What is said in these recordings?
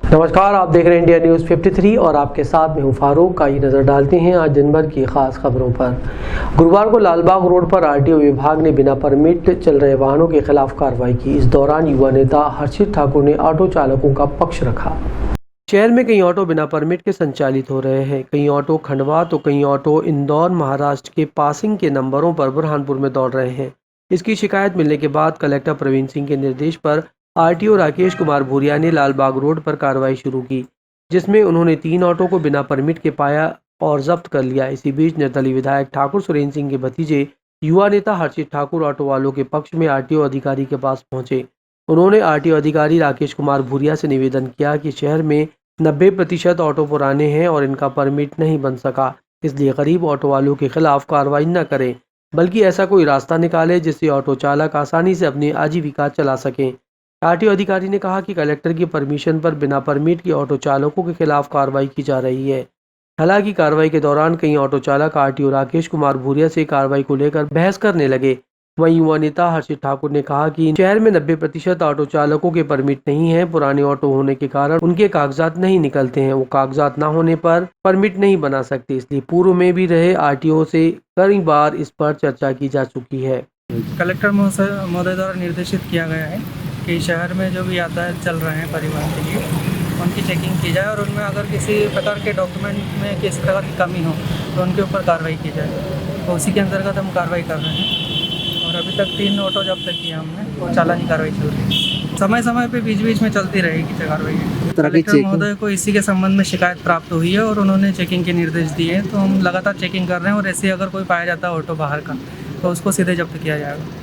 नमस्कार, आप देख रहे हैं इंडिया न्यूज़ 53 और आपके साथ मैं हूं फारूक। आइए नज़र डालते हैं आज दिन भर की खास खबरों पर। गुरुवार को लालबाग रोड पर आरटीओ विभाग ने बिना परमिट चल रहे वाहनों के खिलाफ कार्रवाई की। इस दौरान युवा नेता हर्षित ठाकुर ने ऑटो चालकों का पक्ष रखा। शहर में कई ऑटो बिना परमिट के संचालित हो रहे हैं। कई ऑटो खंडवा तो कई ऑटो इंदौर महाराष्ट्र के पासिंग के नंबरों पर बुरहानपुर में दौड़ रहे हैं। इसकी शिकायत मिलने के बाद कलेक्टर प्रवीण सिंह के निर्देश पर आरटीओ राकेश कुमार भूरिया ने लालबाग रोड पर कार्रवाई शुरू की, जिसमें उन्होंने 3 ऑटो को बिना परमिट के पाया और जब्त कर लिया। इसी बीच निर्दलीय विधायक ठाकुर सुरेंद्र सिंह के भतीजे युवा नेता हर्षित ठाकुर ऑटो वालों के पक्ष में आरटीओ अधिकारी के पास पहुंचे। उन्होंने आरटीओ अधिकारी राकेश कुमार भूरिया से निवेदन किया कि शहर में 90% ऑटो पुराने हैं और इनका परमिट नहीं बन सका, इसलिए गरीब ऑटो वालों के खिलाफ कार्रवाई न करें, बल्कि ऐसा कोई रास्ता निकाले जिससे ऑटो चालक आसानी से अपनी आजीविका चला सकें। आरटीओ अधिकारी ने कहा कि कलेक्टर की परमिशन पर बिना परमिट के ऑटो चालकों के खिलाफ कार्रवाई की जा रही है। हालांकि कार्रवाई के दौरान कई ऑटो चालक आरटीओ राकेश कुमार भूरिया से कार्रवाई को लेकर बहस करने लगे। वहीं युवा नेता हर्षित ठाकुर ने कहा कि शहर में 90% ऑटो चालकों के परमिट नहीं है। पुराने ऑटो होने के कारण उनके कागजात नहीं निकलते हैं। वो कागजात न होने पर परमिट नहीं बना सकते, इसलिए पूर्व में भी रहे आरटीओ से कई बार इस पर चर्चा की जा चुकी है। कलेक्टर महोदय द्वारा निर्देशित किया गया है कि शहर में जो भी यातायात चल रहे हैं परिवहन के लिए उनकी चेकिंग की जाए और उनमें अगर किसी प्रकार के डॉक्यूमेंट में किसी प्रकार की कमी हो तो उनके ऊपर कार्रवाई की जाए। तो उसी के अंतर्गत हम कार्रवाई कर रहे हैं और अभी तक 3 ऑटो जब्त किए हमने और चालानी कार्रवाई चल रही है। समय समय पे बीच में चलती रहेगी कार्रवाई। कलेक्टर महोदय को इसी के संबंध में शिकायत प्राप्त हुई है और उन्होंने चेकिंग के निर्देश दिए हैं, तो हम लगातार चेकिंग कर रहे हैं और ऐसे अगर कोई पाया जाता है ऑटो बाहर का तो उसको सीधे जब्त किया जाएगा।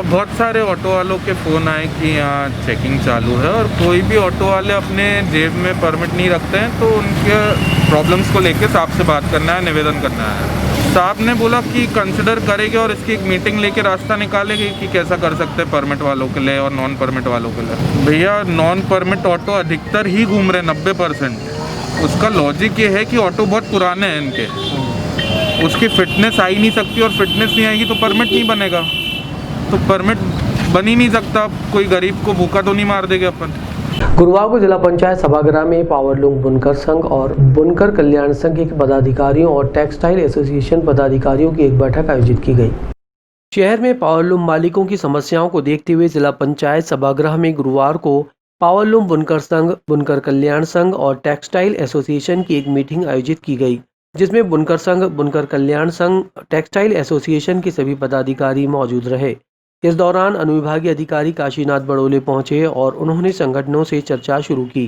बहुत सारे ऑटो वालों के फ़ोन आए कि यहाँ चेकिंग चालू है और कोई भी ऑटो वाले अपने जेब में परमिट नहीं रखते हैं, तो उनके प्रॉब्लम्स को लेके साहब से बात करना है, निवेदन करना है। साहब ने बोला कि कंसिडर करेंगे और इसकी एक मीटिंग लेके रास्ता निकालेंगे कि कैसा कर सकते हैं परमिट वालों के लिए और नॉन परमिट वालों के लिए। भैया नॉन परमिट ऑटो अधिकतर ही घूम रहे 90%। उसका लॉजिक ये है कि ऑटो बहुत पुराने हैं इनके, उसकी फिटनेस आ ही नहीं सकती और फिटनेस नहीं आएगी तो परमिट नहीं बनेगा, तो परमिट बन ही नहीं सकता। कोई गरीब को भूखा तो नहीं मार देंगे अपन। गुरुवार को जिला पंचायत सभागृह में पावरलूम बुनकर संघ और बुनकर कल्याण संघ के पदाधिकारियों और टेक्सटाइल एसोसिएशन पदाधिकारियों की एक बैठक आयोजित की गई। शहर में पावरलूम मालिकों की समस्याओं को देखते हुए जिला पंचायत सभागृह में गुरुवार को पावरलूम बुनकर संघ, बुनकर कल्याण संघ और टेक्सटाइल एसोसिएशन की एक मीटिंग आयोजित की गई, जिसमें बुनकर संघ, बुनकर कल्याण संघ, टेक्सटाइल एसोसिएशन के सभी पदाधिकारी मौजूद रहे। इस दौरान अनुविभागीय अधिकारी काशीनाथ बड़ोले पहुंचे और उन्होंने संगठनों से चर्चा शुरू की,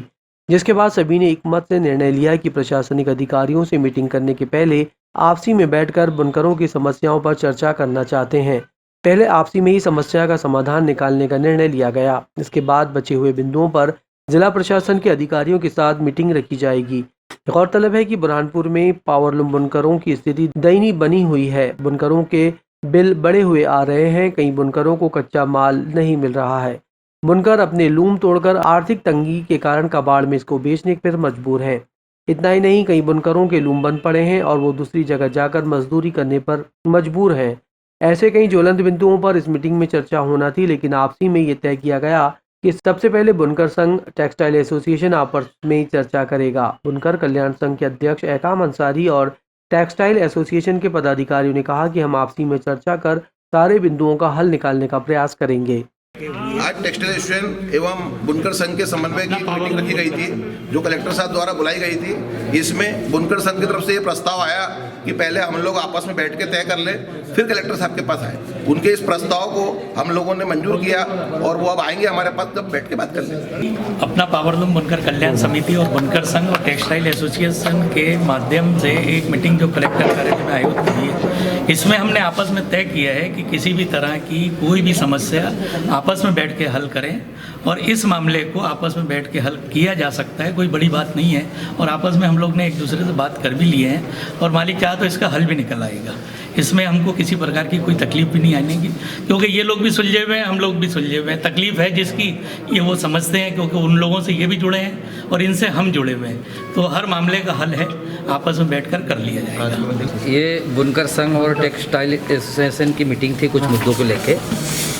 जिसके बाद सभी ने एकमत से निर्णय लिया कि प्रशासनिक अधिकारियों से मीटिंग करने के पहले आपसी में बैठकर बुनकरों की समस्याओं पर चर्चा करना चाहते हैं। पहले आपसी में ही समस्या का समाधान निकालने का निर्णय लिया गया। इसके बाद बचे हुए बिंदुओं पर जिला प्रशासन के अधिकारियों के साथ मीटिंग रखी जाएगी। गौरतलब है कि बुरहानपुर में पावरलूम बुनकरों की स्थिति दयनीय बनी हुई है। बुनकरों के बिल बढ़े हुए आ रहे हैं। कई बुनकरों को कच्चा माल नहीं मिल रहा है। बुनकर अपने लूम तोड़कर आर्थिक तंगी के कारण कबाड़ में इसको बेचने पर मजबूर हैं। इतना ही नहीं, कई बुनकरों के लूम बंद पड़े हैं और वो दूसरी जगह जाकर मजदूरी करने पर मजबूर हैं। ऐसे कई ज्वलंत बिंदुओं पर इस मीटिंग में चर्चा होना थी, लेकिन आपसी में ये तय किया गया कि सबसे पहले बुनकर संघ टेक्सटाइल एसोसिएशन आपस में ही चर्चा करेगा। बुनकर कल्याण संघ के अध्यक्ष एहकाम अंसारी और टेक्सटाइल एसोसिएशन के पदाधिकारियों ने कहा कि हम आपसी में चर्चा कर सारे बिंदुओं का हल निकालने का प्रयास करेंगे। आज टेक्सटाइल एसोसिएशन एवं बुनकर संघ के समन्वय की मीटिंग रखी गई थी, जो कलेक्टर साहब द्वारा बुलाई गई थी। इसमें बुनकर संघ की तरफ से ये प्रस्ताव आया कि पहले हम लोग आपस में बैठ के तय कर लें, फिर कलेक्टर साहब के पास आए। उनके इस प्रस्ताव को हम लोगों ने मंजूर किया और वो अब आएंगे हमारे पास, जब बैठ के बात कर लेंगे। अपना पावरलूम बुनकर कल्याण समिति और बुनकर संघ और टेक्सटाइल एसोसिएशन के माध्यम से एक मीटिंग जो कलेक्टर कार्यालय में आयोजित की है, इसमें हमने आपस में तय किया है कि किसी भी तरह की कोई भी समस्या आपस में बैठ के हल करें और इस मामले को आपस में बैठ के हल किया जा सकता है। कोई बड़ी बात नहीं है और आपस में हम लोग ने एक दूसरे से बात कर भी लिए हैं और मालिक चाहे तो इसका हल भी निकल आएगा। इसमें हमको किसी प्रकार की कोई तकलीफ भी नहीं आने की, क्योंकि ये लोग भी सुलझे हुए हैं, हम लोग भी सुलझे हुए हैं। तकलीफ है जिसकी ये वो समझते हैं, क्योंकि उन लोगों से ये भी जुड़े हैं और इनसे हम जुड़े हुए हैं। तो हर मामले का हल है आपस में बैठकर कर लिया जाएगा। ये बुनकर संघ और टेक्सटाइल एसोसिएशन की मीटिंग थी कुछ मुद्दों को लेके।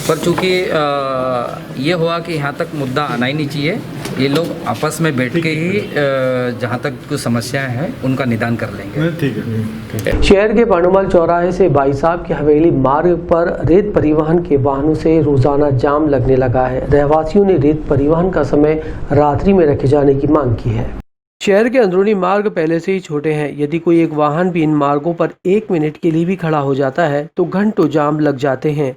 पर चूँकि ये हुआ कि यहाँ तक मुद्दा आना ही नहीं चाहिए, ये लोग आपस में बैठ के ही जहाँ तक कुछ समस्याएं हैं उनका निदान कर लेंगे। ठीक है। शहर के पांडुमाल चौराहे से भाई साहब की हवेली मार्ग पर रेत परिवहन के वाहनों से रोजाना जाम लगने लगा है। रहवासियों ने रेत परिवहन का समय रात्रि में रखे जाने की मांग की है। शहर के अंदरूनी मार्ग पहले से ही छोटे हैं। यदि कोई एक वाहन भी इन मार्गों पर 1 मिनट के लिए भी खड़ा हो जाता है तो घंटों जाम लग जाते हैं।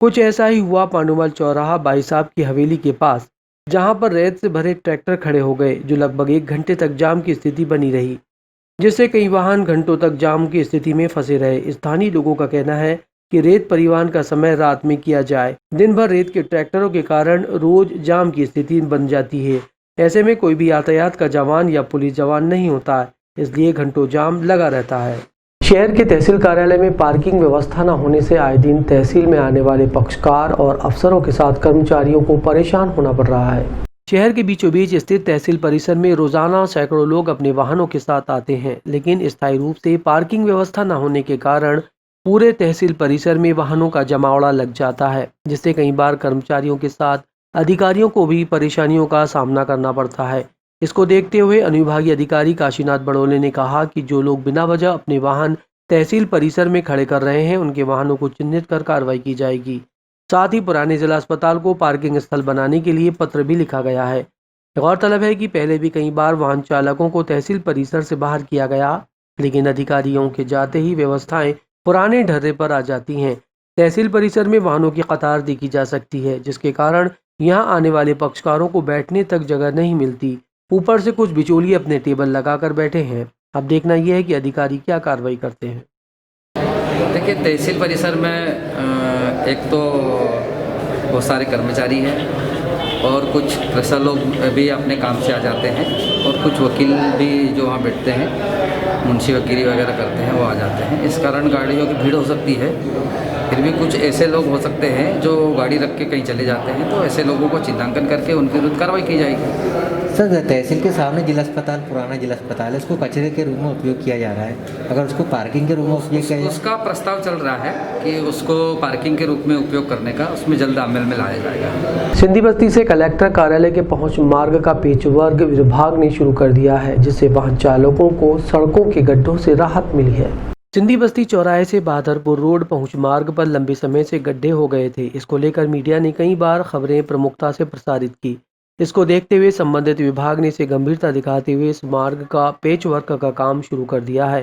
कुछ ऐसा ही हुआ पांडुमाल चौराहा भाई साहब की हवेली के पास, जहां पर रेत से भरे ट्रैक्टर खड़े हो गए, जो लगभग 1 घंटे तक जाम की स्थिति बनी रही, जिससे कई वाहन घंटों तक जाम की स्थिति में फंसे रहे। स्थानीय लोगों का कहना है कि रेत परिवहन का समय रात में किया जाए। दिन भर रेत के ट्रैक्टरों के कारण रोज जाम की स्थिति बन जाती है। ऐसे में कोई भी यातायात का जवान या पुलिस जवान नहीं होता है, इसलिए घंटों जाम लगा रहता है। शहर के तहसील कार्यालय में पार्किंग व्यवस्था न होने से आए दिन तहसील में आने वाले पक्षकार और अफसरों के साथ कर्मचारियों को परेशान होना पड़ रहा है। शहर के बीचों बीच स्थित तहसील परिसर में रोजाना सैकड़ों लोग अपने वाहनों के साथ आते हैं, लेकिन स्थायी रूप से पार्किंग व्यवस्था न होने के कारण पूरे तहसील परिसर में वाहनों का जमावड़ा लग जाता है, जिससे कई बार कर्मचारियों के साथ अधिकारियों को भी परेशानियों का सामना करना पड़ता है। इसको देखते हुए अनुविभागीय अधिकारी काशीनाथ बड़ोले ने कहा कि जो लोग बिना वजह अपने वाहन तहसील परिसर में खड़े कर रहे हैं, उनके वाहनों को चिन्हित कर कार्रवाई की जाएगी। साथ ही पुराने जिला अस्पताल को पार्किंग स्थल बनाने के लिए पत्र भी लिखा गया है। गौरतलब है कि पहले भी कई बार वाहन चालकों को तहसील परिसर से बाहर किया गया, लेकिन अधिकारियों के जाते ही व्यवस्थाएं पुराने ढर्रे पर आ जाती हैं। तहसील परिसर में वाहनों की कतार देखी जा सकती है, जिसके कारण यहाँ आने वाले पक्षकारों को बैठने तक जगह नहीं मिलती। ऊपर से कुछ बिचौलिए अपने टेबल लगाकर बैठे हैं। अब देखना यह है कि अधिकारी क्या कार्रवाई करते हैं। देखिए, तहसील परिसर में एक तो बहुत सारे कर्मचारी हैं और कुछ प्रेशर लोग भी अपने काम से आ जाते हैं, और कुछ वकील भी जो वहाँ बैठते हैं, मुंशी वकीली वगैरह करते हैं, वो आ जाते हैं। इस कारण गाड़ियों की भीड़ हो सकती है। फिर भी कुछ ऐसे लोग हो सकते हैं जो गाड़ी रख के कहीं चले जाते हैं, तो ऐसे लोगों को चिन्हांकन करके उनके विरुद्ध कार्रवाई की जाएगी। सर, तहसील के सामने जिला अस्पताल, पुराना जिला अस्पताल है, उसको कचरे के रूप में उपयोग किया जा रहा है। अगर उसको पार्किंग के रूप में उपयोग किया जाए, उसका प्रस्ताव चल रहा है कि उसको पार्किंग के रूप में उपयोग करने का, उसमें जल्द अमल में लाया जाएगा। सिंधी बस्ती से कलेक्टर कार्यालय के पहुंच मार्ग का पेचवर्क विभाग ने शुरू कर दिया है, जिससे वाहन चालकों को सड़कों के गड्ढों से राहत मिली है। सिंधी बस्ती चौराहे से बहादुरपुर रोड पहुंच मार्ग पर लंबे समय से गड्ढे हो गए थे। इसको लेकर मीडिया ने कई बार खबरें प्रमुखता से प्रसारित की। इसको देखते हुए संबंधित विभाग ने इसे गंभीरता दिखाते हुए इस मार्ग का पेच वर्क का काम शुरू कर दिया है।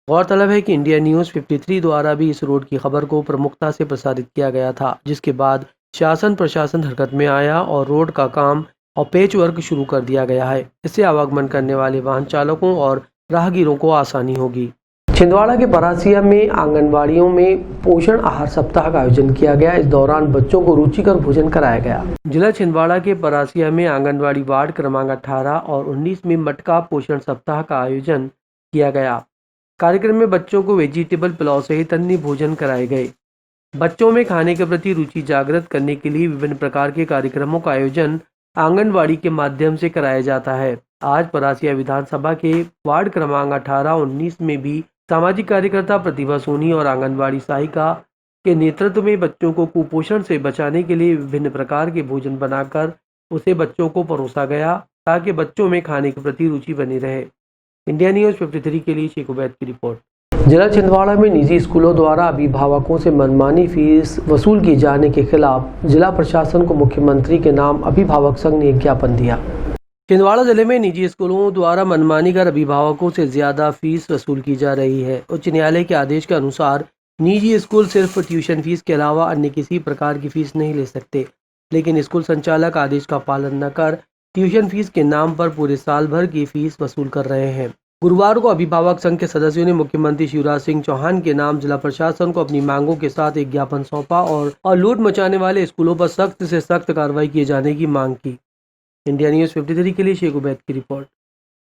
गौरतलब है कि इंडिया न्यूज़ 53 द्वारा भी इस रोड की खबर को प्रमुखता से प्रसारित किया गया था, जिसके बाद शासन प्रशासन हरकत में आया और रोड का काम और पेच वर्क शुरू कर दिया गया है। इससे आवागमन करने वाले वाहन चालकों और राहगीरों को आसानी होगी। छिंदवाड़ा के परासिया में आंगनवाड़ियों में पोषण आहार सप्ताह का आयोजन किया गया। इस दौरान बच्चों को रुचिकर भोजन कराया गया। जिला छिंदवाड़ा के परासिया में आंगनवाड़ी वार्ड क्रमांक 18 और 19 में मटका पोषण सप्ताह का आयोजन किया गया। कार्यक्रम में बच्चों को वेजिटेबल पुलाव सहित अन्य भोजन कराए गए। बच्चों में खाने के प्रति रुचि जागृत करने के लिए विभिन्न प्रकार के कार्यक्रमों का आयोजन आंगनवाड़ी के माध्यम से कराया जाता है। आज परासिया विधानसभा के वार्ड क्रमांक 18-19 में भी सामाजिक कार्यकर्ता प्रतिभा सोनी और आंगनवाड़ी सहायिका के नेतृत्व में बच्चों को कुपोषण से बचाने के लिए विभिन्न प्रकार के भोजन बनाकर उसे बच्चों को परोसा गया, ताकि बच्चों में खाने के प्रति रुचि बनी रहे। इंडिया न्यूज़ 53 के लिए शेख उबैद की रिपोर्ट। जिला छिंदवाड़ा में निजी स्कूलों द्वारा अभिभावकों से मनमानी फीस वसूल किए जाने के खिलाफ जिला प्रशासन को मुख्यमंत्री के नाम अभिभावक संघ ने एक ज्ञापन दिया। छिंदवाड़ा जिले में निजी स्कूलों द्वारा मनमानी कर अभिभावकों से ज्यादा फीस वसूल की जा रही है। उच्च न्यायालय के आदेश के अनुसार निजी स्कूल सिर्फ ट्यूशन फीस के अलावा अन्य किसी प्रकार की फीस नहीं ले सकते, लेकिन स्कूल संचालक आदेश का पालन न कर ट्यूशन फीस के नाम पर पूरे साल भर की फीस वसूल कर रहे हैं। गुरुवार को अभिभावक संघ के सदस्यों ने मुख्यमंत्री शिवराज सिंह चौहान के नाम जिला प्रशासन को अपनी मांगों के साथ एक ज्ञापन सौंपा और लूट मचाने वाले स्कूलों पर सख्त से सख्त कार्रवाई किए जाने की मांग की। इंडिया न्यूज़ 53 के लिए शेख उबैद की रिपोर्ट।